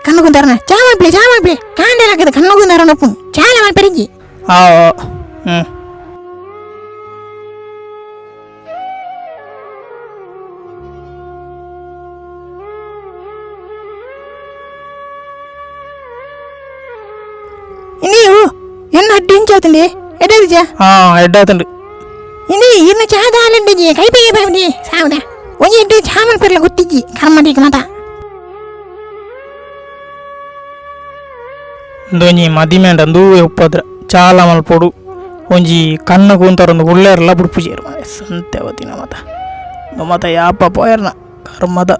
ಕಣ್ಣು ಕುಂತಾರನ ಚಾ ಮಾಡ್ಬಿಡಿ ಕಾಂಡೇನಾಗದ ಕಣ್ಣು ಕುಂತಾರನಪ್ಪು ಚಾ ಮಾಡಿ ಬೆಳಿಗ್ಗೆ ini yang ada jatuh ni, ada aja. Ada tu. Ini cahaya ada ni, kayak apa ni? Sama dah. Wajib itu zaman perlu kutiji, karma di kemana? Doni Madime dan dua upadra, cala mal podu. Onji kanna kuntaran uller la berpujer, sante awati nama ta. Nama ta ya apa poerna, karma ta.